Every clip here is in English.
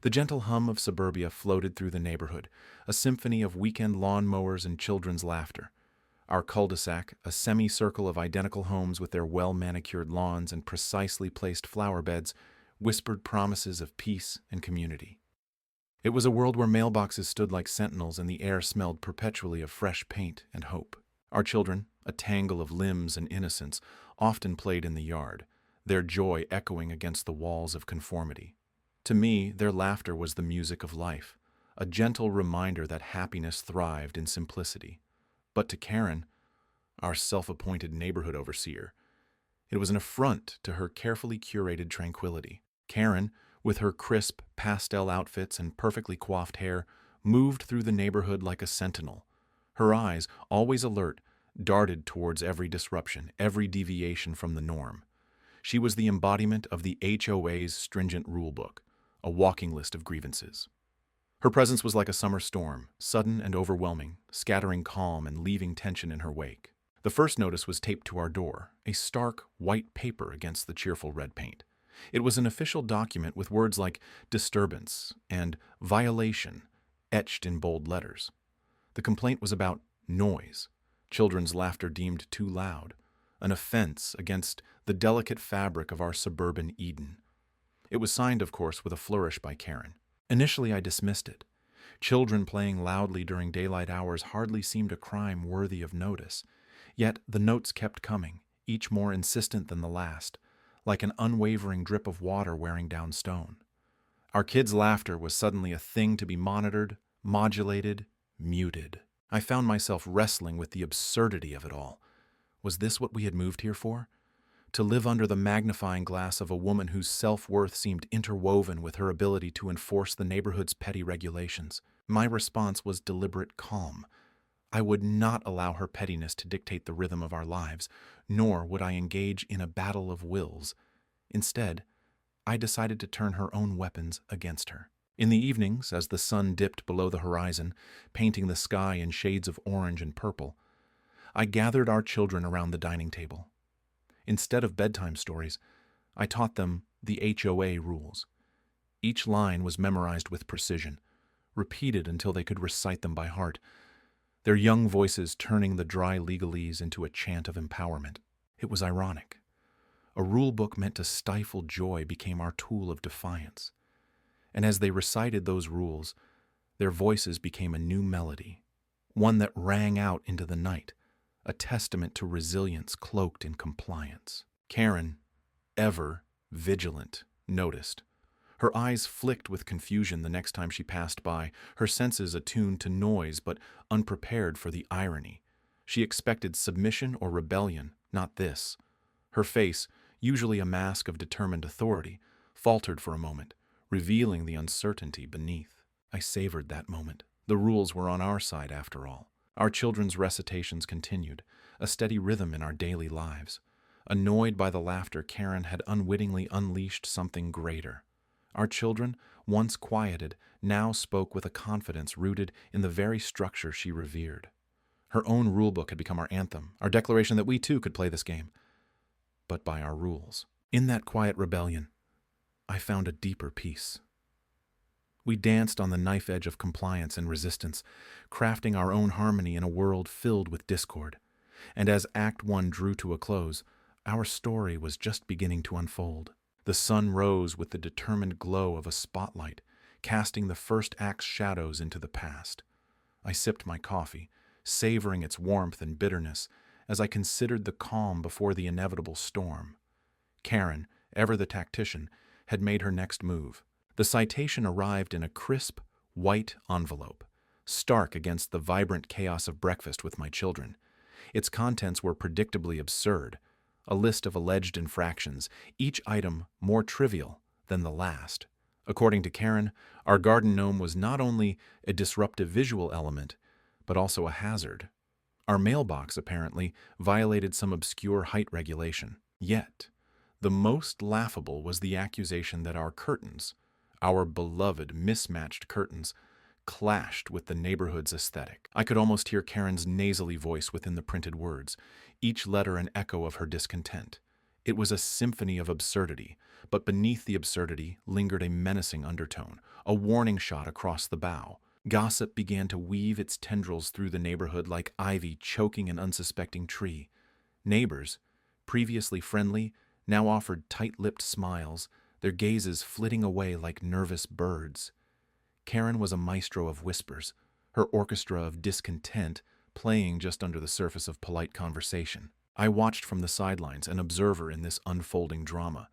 The gentle hum of suburbia floated through the neighborhood, a symphony of weekend lawn mowers and children's laughter. Our cul-de-sac, a semicircle of identical homes with their well-manicured lawns and precisely placed flower beds, whispered promises of peace and community. It was a world where mailboxes stood like sentinels and the air smelled perpetually of fresh paint and hope. Our children, a tangle of limbs and innocence, often played in the yard, their joy echoing against the walls of conformity. To me, their laughter was the music of life, a gentle reminder that happiness thrived in simplicity. But to Karen, our self-appointed neighborhood overseer, it was an affront to her carefully curated tranquility. Karen, with her crisp pastel outfits and perfectly coiffed hair, moved through the neighborhood like a sentinel. Her eyes, always alert, darted towards every disruption, every deviation from the norm. She was the embodiment of the HOA's stringent rulebook, a walking list of grievances. Her presence was like a summer storm, sudden and overwhelming, scattering calm and leaving tension in her wake. The first notice was taped to our door, a stark white paper against the cheerful red paint. It was an official document with words like disturbance and violation etched in bold letters. The complaint was about noise, children's laughter deemed too loud, an offense against the delicate fabric of our suburban Eden. It was signed, of course, with a flourish by Karen. Initially, I dismissed it. Children playing loudly during daylight hours hardly seemed a crime worthy of notice. Yet the notes kept coming, each more insistent than the last, like an unwavering drip of water wearing down stone. Our kids' laughter was suddenly a thing to be monitored, modulated, muted. I found myself wrestling with the absurdity of it all. Was this what we had moved here for? To live under the magnifying glass of a woman whose self-worth seemed interwoven with her ability to enforce the neighborhood's petty regulations. My response was deliberate calm. I would not allow her pettiness to dictate the rhythm of our lives, nor would I engage in a battle of wills. Instead, I decided to turn her own weapons against her. In the evenings, as the sun dipped below the horizon, painting the sky in shades of orange and purple, I gathered our children around the dining table. Instead of bedtime stories, I taught them the HOA rules. Each line was memorized with precision, repeated until they could recite them by heart, their young voices turning the dry legalese into a chant of empowerment. It was ironic. A rule book meant to stifle joy became our tool of defiance. And as they recited those rules, their voices became a new melody, one that rang out into the night, a testament to resilience cloaked in compliance. Karen, ever vigilant, noticed. Her eyes flicked with confusion the next time she passed by, her senses attuned to noise but unprepared for the irony. She expected submission or rebellion, not this. Her face, usually a mask of determined authority, faltered for a moment, revealing the uncertainty beneath. I savored that moment. The rules were on our side after all. Our children's recitations continued, a steady rhythm in our daily lives. Annoyed by the laughter, Karen had unwittingly unleashed something greater. Our children, once quieted, now spoke with a confidence rooted in the very structure she revered. Her own rulebook had become our anthem, our declaration that we too could play this game, but by our rules. In that quiet rebellion, I found a deeper peace. We danced on the knife edge of compliance and resistance, crafting our own harmony in a world filled with discord. And as Act 1 drew to a close, our story was just beginning to unfold. The sun rose with the determined glow of a spotlight, casting the first act's shadows into the past. I sipped my coffee, savoring its warmth and bitterness, as I considered the calm before the inevitable storm. Karen, ever the tactician, had made her next move. The citation arrived in a crisp, white envelope, stark against the vibrant chaos of breakfast with my children. Its contents were predictably absurd, a list of alleged infractions, each item more trivial than the last. According to Karen, our garden gnome was not only a disruptive visual element, but also a hazard. Our mailbox, apparently, violated some obscure height regulation. Yet, the most laughable was the accusation that our curtains, our beloved mismatched curtains, clashed with the neighborhood's aesthetic. I could almost hear Karen's nasally voice within the printed words, each letter an echo of her discontent. It was a symphony of absurdity, but beneath the absurdity lingered a menacing undertone, a warning shot across the bow. Gossip began to weave its tendrils through the neighborhood like ivy choking an unsuspecting tree. Neighbors, previously friendly, now offered tight-lipped smiles, their gazes flitting away like nervous birds. Karen was a maestro of whispers, her orchestra of discontent playing just under the surface of polite conversation. I watched from the sidelines, an observer in this unfolding drama.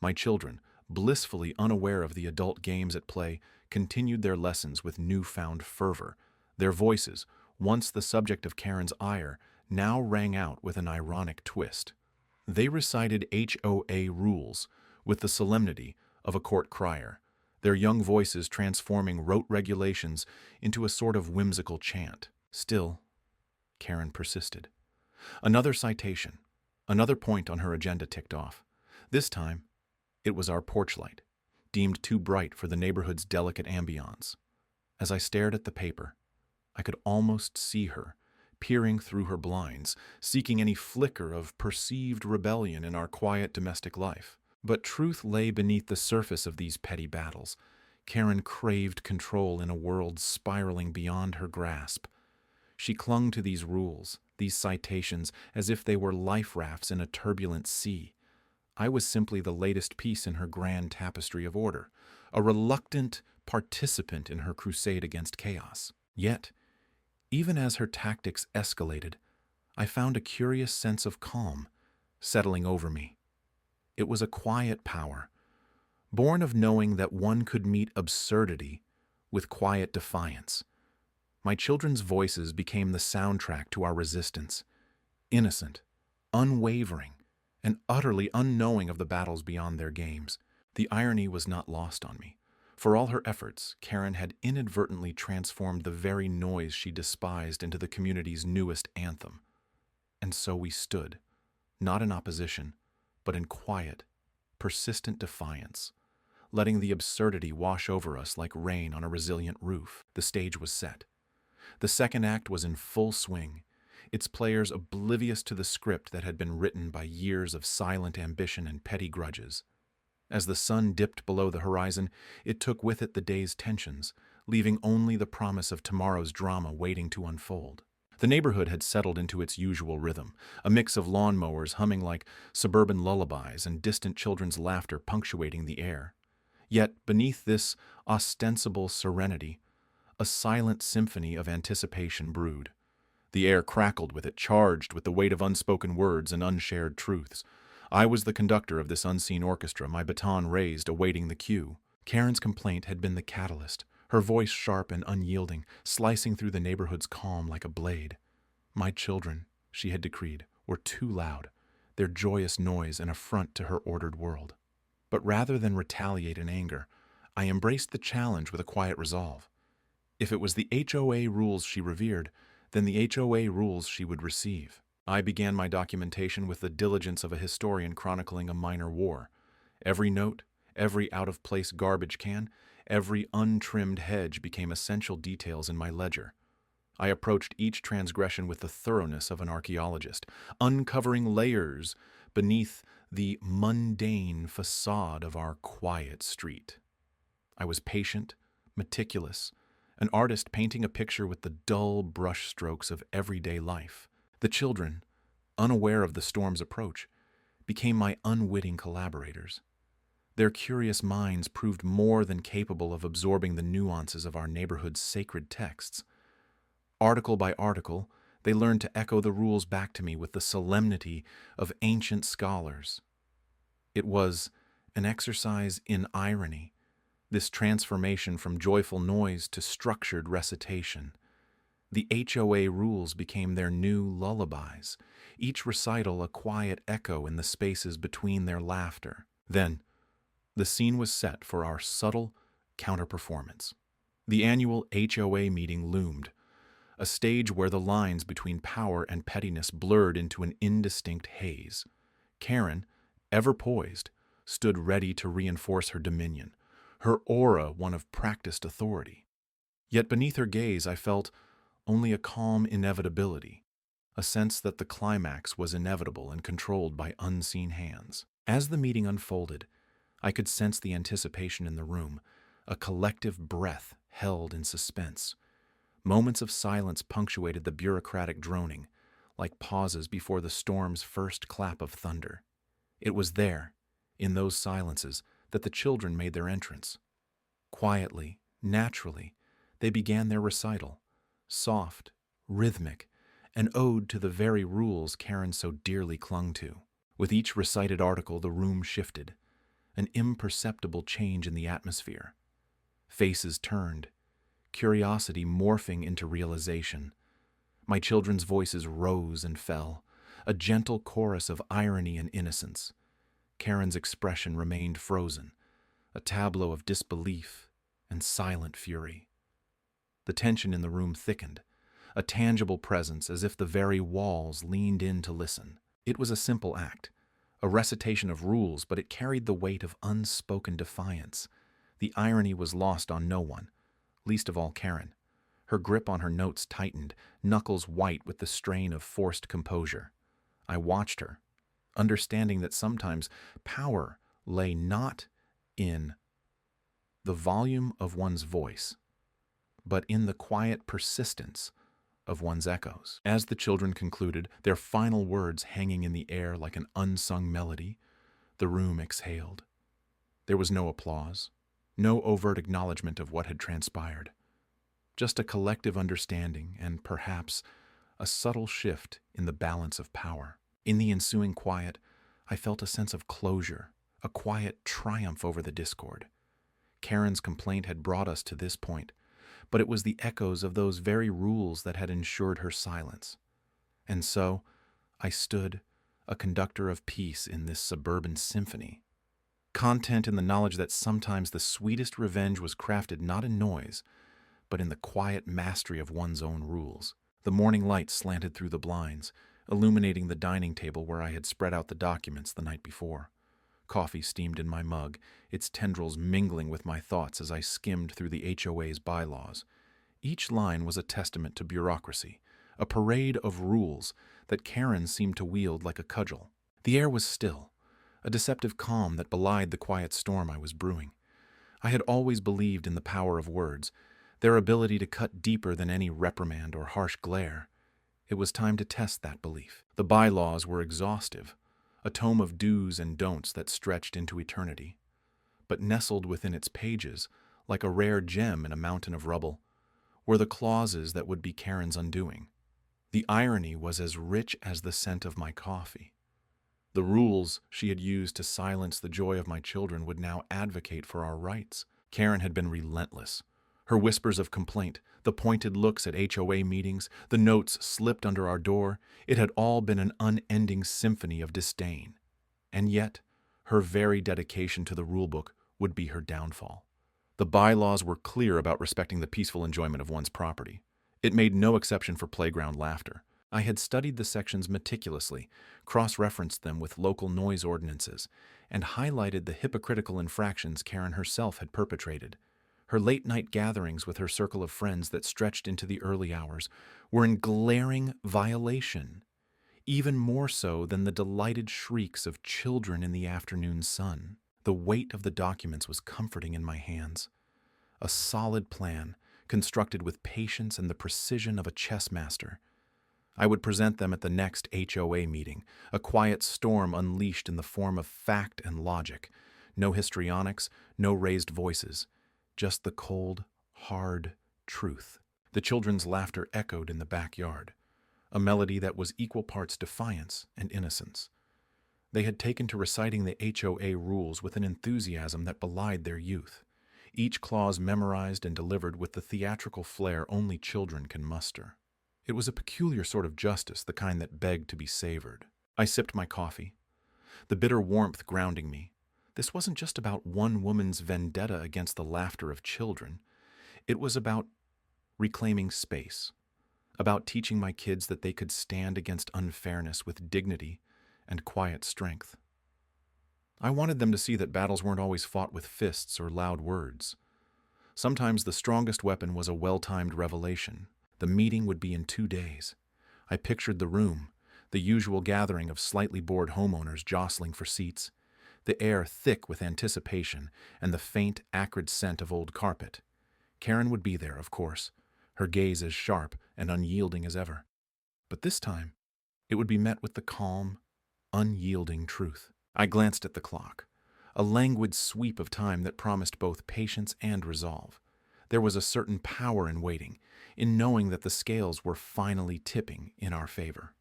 My children, blissfully unaware of the adult games at play, continued their lessons with newfound fervor. Their voices, once the subject of Karen's ire, now rang out with an ironic twist. They recited HOA rules with the solemnity of a court crier, their young voices transforming rote regulations into a sort of whimsical chant. Still, Karen persisted. Another citation, another point on her agenda ticked off. This time, it was our porch light, deemed too bright for the neighborhood's delicate ambiance. As I stared at the paper, I could almost see her, peering through her blinds, seeking any flicker of perceived rebellion in our quiet domestic life. But truth lay beneath the surface of these petty battles. Karen craved control in a world spiraling beyond her grasp. She clung to these rules, these citations, as if they were life rafts in a turbulent sea. I was simply the latest piece in her grand tapestry of order, a reluctant participant in her crusade against chaos. Yet, even as her tactics escalated, I found a curious sense of calm settling over me. It was a quiet power, born of knowing that one could meet absurdity with quiet defiance. My children's voices became the soundtrack to our resistance, innocent, unwavering, and utterly unknowing of the battles beyond their games. The irony was not lost on me. For all her efforts, Karen had inadvertently transformed the very noise she despised into the community's newest anthem. And so we stood, not in opposition, but in quiet, persistent defiance, letting the absurdity wash over us like rain on a resilient roof. The stage was set. The second act was in full swing, its players oblivious to the script that had been written by years of silent ambition and petty grudges. As the sun dipped below the horizon, it took with it the day's tensions, leaving only the promise of tomorrow's drama waiting to unfold. The neighborhood had settled into its usual rhythm, a mix of lawnmowers humming like suburban lullabies and distant children's laughter punctuating the air. Yet, beneath this ostensible serenity, a silent symphony of anticipation brewed. The air crackled with it, charged with the weight of unspoken words and unshared truths. I was the conductor of this unseen orchestra, my baton raised, awaiting the cue. Karen's complaint had been the catalyst, her voice sharp and unyielding, slicing through the neighborhood's calm like a blade. My children, she had decreed, were too loud, their joyous noise an affront to her ordered world. But rather than retaliate in anger, I embraced the challenge with a quiet resolve. If it was the HOA rules she revered, then the HOA rules she would receive. I began my documentation with the diligence of a historian chronicling a minor war. Every note, every out-of-place garbage can, every untrimmed hedge became essential details in my ledger. I approached each transgression with the thoroughness of an archaeologist, uncovering layers beneath the mundane facade of our quiet street. I was patient, meticulous, an artist painting a picture with the dull brushstrokes of everyday life. The children, unaware of the storm's approach, became my unwitting collaborators. Their curious minds proved more than capable of absorbing the nuances of our neighborhood's sacred texts. Article by article, they learned to echo the rules back to me with the solemnity of ancient scholars. It was an exercise in irony, this transformation from joyful noise to structured recitation. The HOA rules became their new lullabies, each recital a quiet echo in the spaces between their laughter. Then, the scene was set for our subtle counter-performance. The annual HOA meeting loomed, a stage where the lines between power and pettiness blurred into an indistinct haze. Karen, ever poised, stood ready to reinforce her dominion, her aura one of practiced authority. Yet beneath her gaze I felt only a calm inevitability, a sense that the climax was inevitable and controlled by unseen hands. As the meeting unfolded, I could sense the anticipation in the room, a collective breath held in suspense. Moments of silence punctuated the bureaucratic droning, like pauses before the storm's first clap of thunder. It was there, in those silences, that the children made their entrance. Quietly, naturally, they began their recital, soft, rhythmic, an ode to the very rules Karen so dearly clung to. With each recited article, the room shifted, an imperceptible change in the atmosphere. Faces turned, curiosity morphing into realization. My children's voices rose and fell, a gentle chorus of irony and innocence. Karen's expression remained frozen, a tableau of disbelief and silent fury. The tension in the room thickened, a tangible presence as if the very walls leaned in to listen. It was a simple act, a recitation of rules, but it carried the weight of unspoken defiance. The irony was lost on no one, least of all Karen. Her grip on her notes tightened, knuckles white with the strain of forced composure. I watched her, understanding that sometimes power lay not in the volume of one's voice, but in the quiet persistence of one's echoes. As the children concluded, their final words hanging in the air like an unsung melody, the room exhaled. There was no applause, no overt acknowledgement of what had transpired, just a collective understanding and, perhaps, a subtle shift in the balance of power. In the ensuing quiet, I felt a sense of closure, a quiet triumph over the discord. Karen's complaint had brought us to this point, but it was the echoes of those very rules that had ensured her silence. And so, I stood, a conductor of peace in this suburban symphony, content in the knowledge that sometimes the sweetest revenge was crafted not in noise, but in the quiet mastery of one's own rules. The morning light slanted through the blinds, illuminating the dining table where I had spread out the documents the night before. Coffee steamed in my mug, its tendrils mingling with my thoughts as I skimmed through the HOA's bylaws. Each line was a testament to bureaucracy, a parade of rules that Karen seemed to wield like a cudgel. The air was still, a deceptive calm that belied the quiet storm I was brewing. I had always believed in the power of words, their ability to cut deeper than any reprimand or harsh glare. It was time to test that belief. The bylaws were exhaustive, a tome of do's and don'ts that stretched into eternity. But nestled within its pages, like a rare gem in a mountain of rubble, were the clauses that would be Karen's undoing. The irony was as rich as the scent of my coffee. The rules she had used to silence the joy of my children would now advocate for our rights. Karen had been relentless. Her whispers of complaint, the pointed looks at HOA meetings, the notes slipped under our door, it had all been an unending symphony of disdain. And yet, her very dedication to the rulebook would be her downfall. The bylaws were clear about respecting the peaceful enjoyment of one's property. It made no exception for playground laughter. I had studied the sections meticulously, cross-referenced them with local noise ordinances, and highlighted the hypocritical infractions Karen herself had perpetrated. Her late-night gatherings with her circle of friends that stretched into the early hours were in glaring violation, even more so than the delighted shrieks of children in the afternoon sun. The weight of the documents was comforting in my hands. A solid plan, constructed with patience and the precision of a chess master. I would present them at the next HOA meeting, a quiet storm unleashed in the form of fact and logic. No histrionics, no raised voices. Just the cold, hard truth. The children's laughter echoed in the backyard, a melody that was equal parts defiance and innocence. They had taken to reciting the HOA rules with an enthusiasm that belied their youth, each clause memorized and delivered with the theatrical flair only children can muster. It was a peculiar sort of justice, the kind that begged to be savored. I sipped my coffee, the bitter warmth grounding me. This wasn't just about one woman's vendetta against the laughter of children. It was about reclaiming space, about teaching my kids that they could stand against unfairness with dignity and quiet strength. I wanted them to see that battles weren't always fought with fists or loud words. Sometimes the strongest weapon was a well-timed revelation. The meeting would be in 2 days. I pictured the room, the usual gathering of slightly bored homeowners jostling for seats, the air thick with anticipation and the faint, acrid scent of old carpet. Karen would be there, of course, her gaze as sharp and unyielding as ever. But this time, it would be met with the calm, unyielding truth. I glanced at the clock, a languid sweep of time that promised both patience and resolve. There was a certain power in waiting, in knowing that the scales were finally tipping in our favor.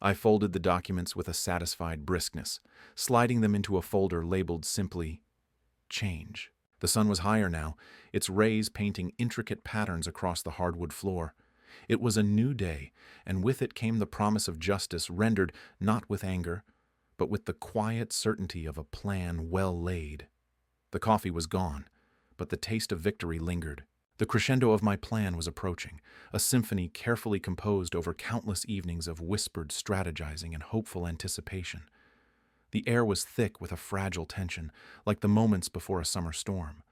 I folded the documents with a satisfied briskness, sliding them into a folder labeled simply, Change. The sun was higher now, its rays painting intricate patterns across the hardwood floor. It was a new day, and with it came the promise of justice rendered not with anger, but with the quiet certainty of a plan well laid. The coffee was gone, but the taste of victory lingered. The crescendo of my plan was approaching, a symphony carefully composed over countless evenings of whispered strategizing and hopeful anticipation. The air was thick with a fragile tension, like the moments before a summer storm,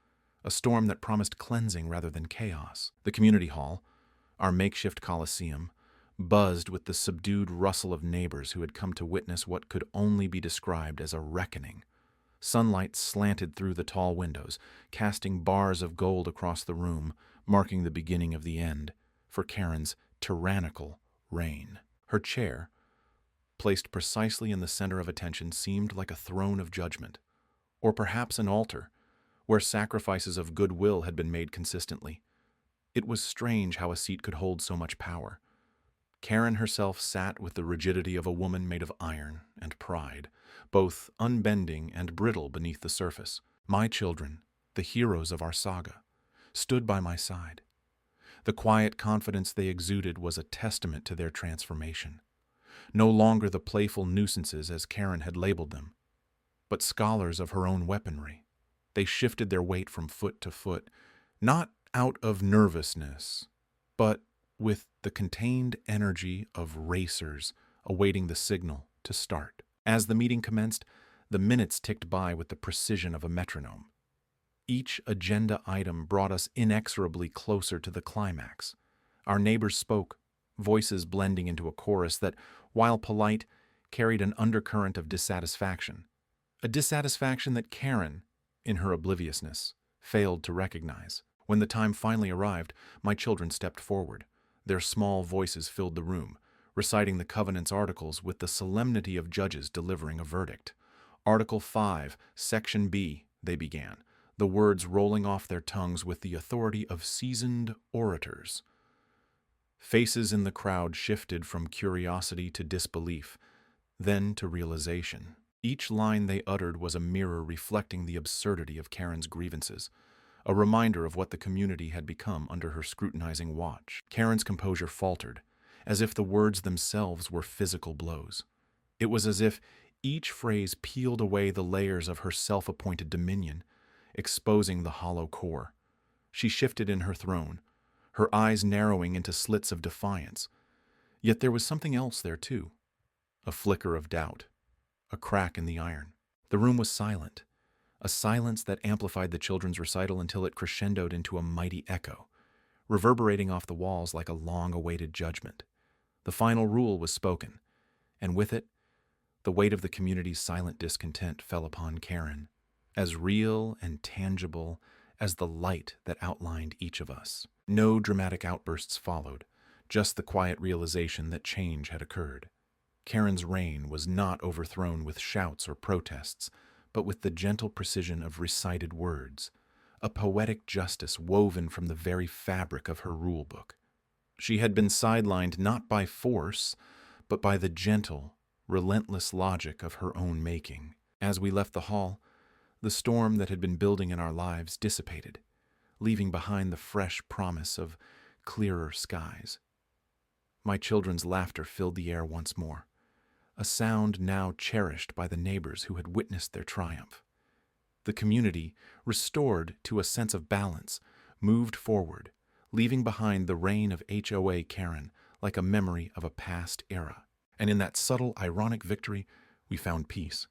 a storm that promised cleansing rather than chaos. The community hall, our makeshift coliseum, buzzed with the subdued rustle of neighbors who had come to witness what could only be described as a reckoning. Sunlight slanted through the tall windows, casting bars of gold across the room, marking the beginning of the end for Karen's tyrannical reign. Her chair, placed precisely in the center of attention, seemed like a throne of judgment, or perhaps an altar, where sacrifices of goodwill had been made consistently. It was strange how a seat could hold so much power. Karen herself sat with the rigidity of a woman made of iron and pride, both unbending and brittle beneath the surface. My children, the heroes of our saga, stood by my side. The quiet confidence they exuded was a testament to their transformation. No longer the playful nuisances as Karen had labeled them, but scholars of her own weaponry. They shifted their weight from foot to foot, not out of nervousness, but with the contained energy of racers awaiting the signal to start. As the meeting commenced, the minutes ticked by with the precision of a metronome. Each agenda item brought us inexorably closer to the climax. Our neighbors spoke, voices blending into a chorus that, while polite, carried an undercurrent of dissatisfaction. A dissatisfaction that Karen, in her obliviousness, failed to recognize. When the time finally arrived, my children stepped forward. Their small voices filled the room, reciting the Covenant's articles with the solemnity of judges delivering a verdict. Article 5, Section B, they began, the words rolling off their tongues with the authority of seasoned orators. Faces in the crowd shifted from curiosity to disbelief, then to realization. Each line they uttered was a mirror reflecting the absurdity of Karen's grievances, a reminder of what the community had become under her scrutinizing watch. Karen's composure faltered, as if the words themselves were physical blows. It was as if each phrase peeled away the layers of her self-appointed dominion, exposing the hollow core. She shifted in her throne, her eyes narrowing into slits of defiance. Yet there was something else there too, a flicker of doubt, a crack in the iron. The room was silent, a silence that amplified the children's recital until it crescendoed into a mighty echo, reverberating off the walls like a long-awaited judgment. The final rule was spoken, and with it, the weight of the community's silent discontent fell upon Karen, as real and tangible as the light that outlined each of us. No dramatic outbursts followed, just the quiet realization that change had occurred. Karen's reign was not overthrown with shouts or protests, but with the gentle precision of recited words, a poetic justice woven from the very fabric of her rulebook. She had been sidelined not by force, but by the gentle, relentless logic of her own making. As we left the hall, the storm that had been building in our lives dissipated, leaving behind the fresh promise of clearer skies. My children's laughter filled the air once more, a sound now cherished by the neighbors who had witnessed their triumph. The community, restored to a sense of balance, moved forward, leaving behind the reign of HOA Karen like a memory of a past era. And in that subtle, ironic victory, we found peace.